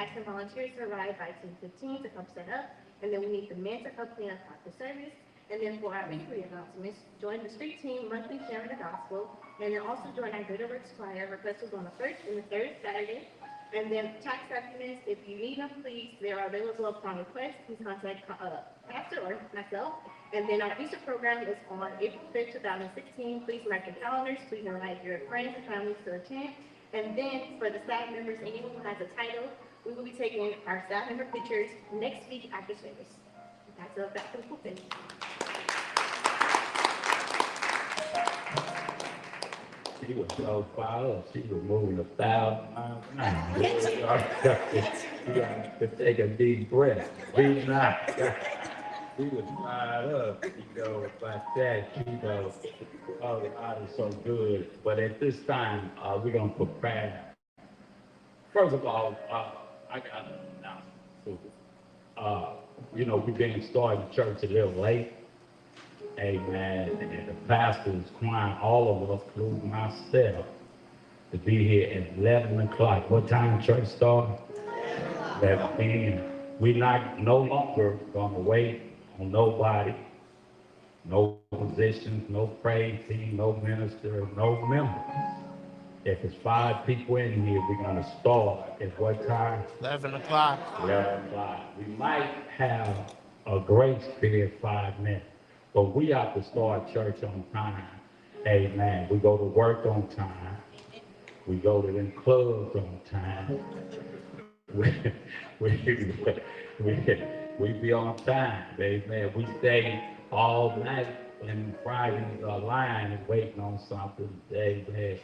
asking volunteers to arrive by 10:15 to come set up, and then we need the men to come clean up after service. And then for our weekly announcements, join the street team monthly sharing the gospel, and then also join our Greater Works Choir. Requests on the first and the third Saturday. And then tax documents, if you need them, please, they are available upon request. Please contact Pastor or myself. And then our Easter program is on April 5th, 2016. Please mark your calendars. Please invite your friends and families to attend. And then for the staff members, anyone who has a title, we will be taking our staff member pictures next week after service. That's a back to the pulpit. She was so fired up. She was moving 1,000 miles an hour. You got to take a deep breath. Breathe out. She was fired up. Like that. Oh, God is so good. But at this time, we're going to prepare. First of all, I got an announcement. We've been starting church a little late. Amen. And the pastor is trying all of us, including myself, to be here at 11 o'clock. What time church start? 11 p.m. We're no longer going to wait on nobody, no musicians, no praise team, no minister, no members. If it's 5 people in here, we're going to start at what time? 11 o'clock. 11 o'clock. We might have a grace period 5 minutes. But we have to start church on time. Amen. We go to work on time. We go to them clubs on time. We be on time. Amen. We stay all night in Friday's line waiting on something. Amen.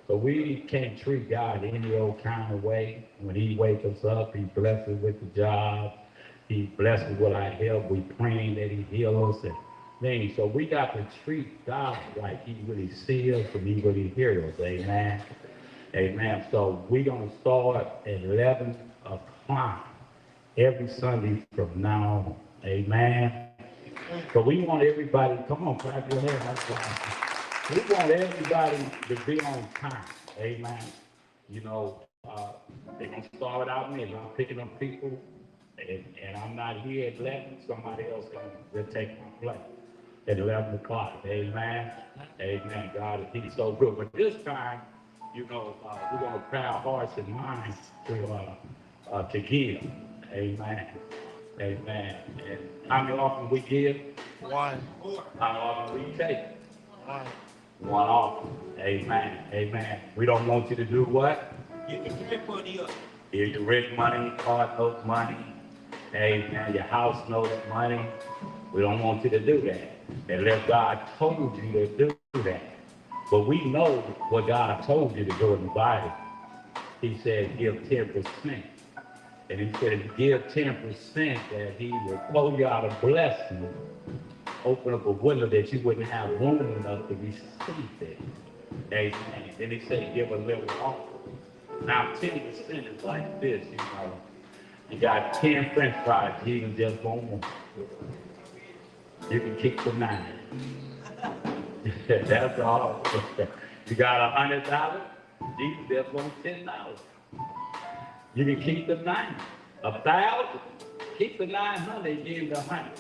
So we can't treat God any old kind of way. When he wakes us up, he blesses us with the job. He blesses us with our health. We praying that he heals us. So we got to treat God like he really sees us and he really hears us. Amen. Amen. So we're going to start at 11 o'clock every Sunday from now on. Amen. So we want everybody, come on, clap your hands. We want everybody to be on time. Amen. They're going to start without me. I'm picking up people, and I'm not here at 11. Somebody else going to take my place at 11 o'clock. Amen. Amen. God, he's so good. But this time, we're going to pray our hearts and minds to give. Amen. Amen. And how many often we give? 1. How often we take? 1. 1 offering. Amen. Amen. We don't want you to do what? Give your rent money up. Give your rent money, car notes money. Amen. Your house notes money. We don't want you to do that. Unless God told you to do that. But we know what God told you to do in the Bible. He said give 10%. And he said if you give 10%, that he will pour you out a blessing, open up a window that you wouldn't have room enough to receive it. Amen. Then he said give a little offering. Now 10% is like this, You got 10 French fries, Jesus just won't want. You can keep the 9. That's all. You got $100, Jesus just wants $10. You can keep the 9. 1,000, keep the 900, give him the 100.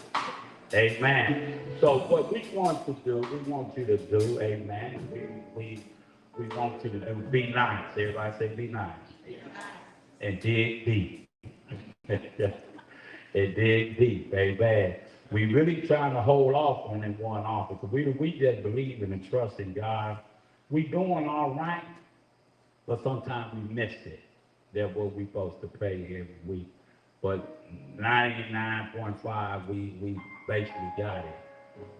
Amen. So what we want to do, we want you to do, amen. We want you to do, be nice. Everybody say be nice. And dig deep. And dig deep, amen. We really trying to hold off on that one offer because we just believe in and trust in God. We doing all right, but sometimes we miss it. That's what we supposed to pay every week. But 99.5, we basically got it.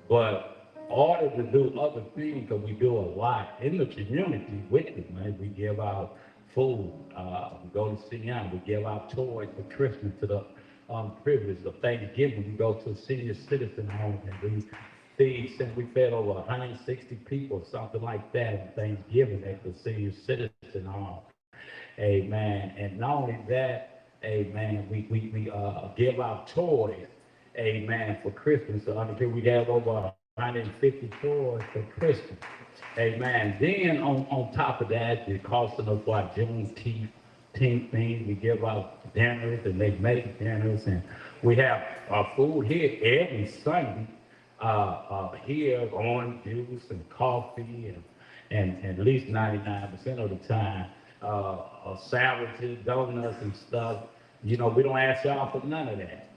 But in order to do other things, because we do a lot in the community with it, man. We give out food, we go to CM, we give out toys for Christmas to the privileged of Thanksgiving. We go to a senior citizen home and we fed over 160 people, something like that, on Thanksgiving at the senior citizen home. Amen. And not only that, amen, we give out toys, amen, for Christmas. So we have over 150 toys for Christmas. Amen. Then on top of that, it costing us like Juneteenth team things. We give out dinners, and they make dinners, and we have food here every Sunday. Here, orange juice and coffee, and at least 99% of the time, sandwiches, donuts, and stuff. You know, we don't ask y'all for none of that,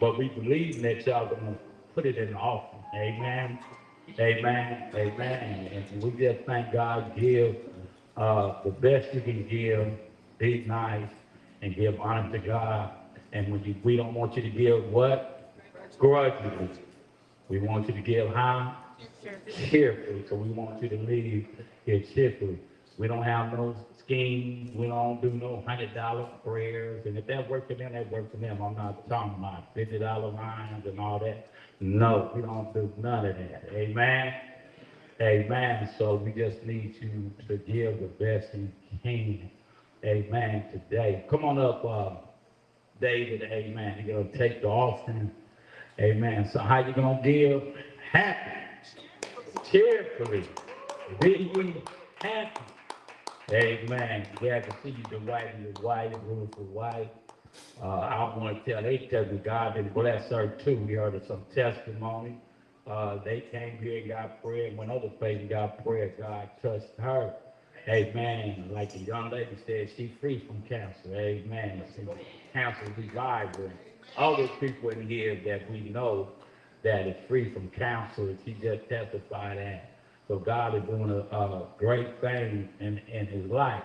but we believe that y'all gonna put it in the offering. Amen. Amen. Amen. And we just thank God, give the best you can give, be nice, and give honor to God. And we don't want you to give what? Grudgingly. We want you to give how? Cheerfully. So we want you to leave here cheerfully. We don't have no schemes. We don't do no $100 prayers. And if that works for them, that works for them. I'm not talking about $50 lines and all that. No, we don't do none of that. Amen. Amen. So we just need you to give the best you can. Amen. Today. Come on up, David. Amen. You're going to take the offering. Amen. So how you going to give? Happy. Cheerfully. Be ye happy. Amen. Glad to see you, the white and the white, beautiful white. I want to tell, they tell me God did bless her too. We heard of some testimony. They came here and got prayer, and when other places got prayer, God touched her. Amen. Like the young lady said, she's free from cancer. Amen. Cancer revived her. Other people in here that we know that is free from cancer, she just testified that. So God is doing a great thing in his life.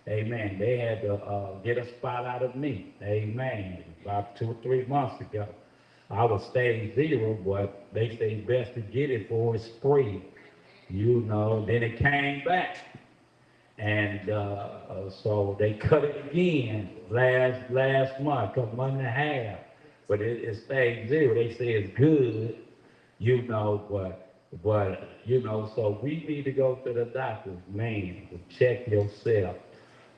Amen. They had to get a spot out of me. Amen. About 2 or 3 months ago. I was stage 0, but they say it's best to get it for it's free. You know, then it came back. And so they cut it again last month, a month and a half. But it's stage 0. They say it's good, you know, but you know, so we need to go to the doctor, man, to check yourself.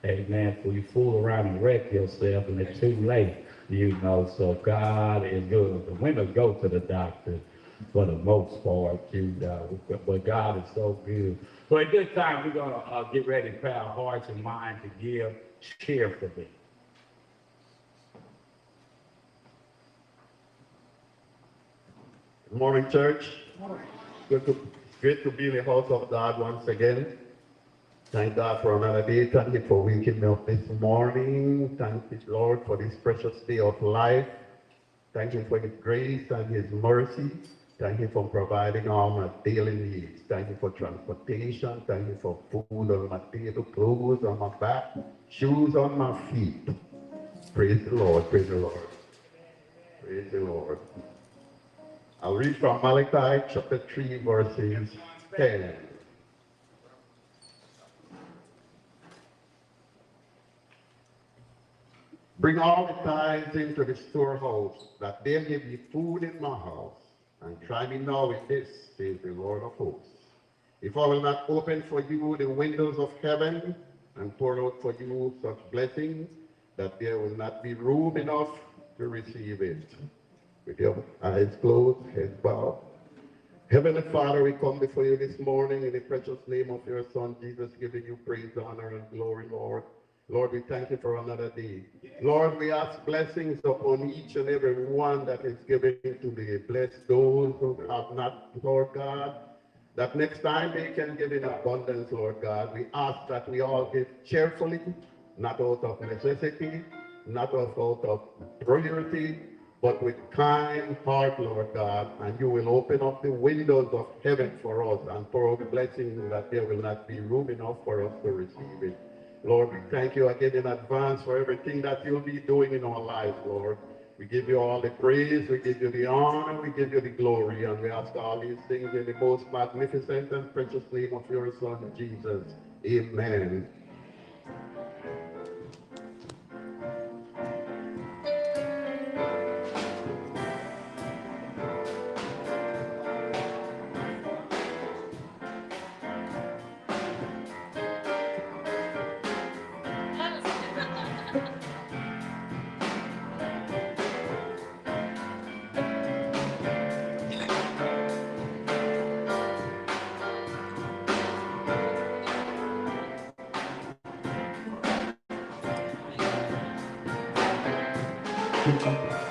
Amen. For you fool around and wreck yourself, and it's too late, you know. So God is good. The women go to the doctor for the most part, you know, but God is so good. So at this time, we're going to get ready to prepare our hearts and minds to give cheerfully. Good morning, church. Great to be in the house of God once again. Thank God for another day. Thank you for waking me up this morning. Thank you, Lord, for this precious day of life. Thank you for His grace and His mercy. Thank you for providing all my daily needs. Thank you for transportation. Thank you for food on my table, clothes on my back, shoes on my feet. Praise the Lord. Praise the Lord. Praise the Lord. I'll read from Malachi chapter 3, verses 10. Bring all the tithes into the storehouse, that there may be food in my house. And try me now with this, says the Lord of hosts. If I will not open for you the windows of heaven and pour out for you such blessings, that there will not be room enough to receive it. With your eyes closed, heads bowed. Heavenly Father, we come before you this morning in the precious name of your Son, Jesus, giving you praise, honor, and glory, Lord. Lord, we thank you for another day. Lord, we ask blessings upon each and every one that is given today. Bless those who have not, Lord God, that next time they can give in abundance, Lord God. We ask that we all give cheerfully, not out of necessity, not out of priority, but with kind heart, Lord God, and you will open up the windows of heaven for us and pour out blessings that there will not be room enough for us to receive it. Lord, we thank you again in advance for everything that you'll be doing in our lives, Lord. We give you all the praise, we give you the honor, we give you the glory, and we ask all these things in the most magnificent and precious name of your Son, Jesus. Amen. Amen.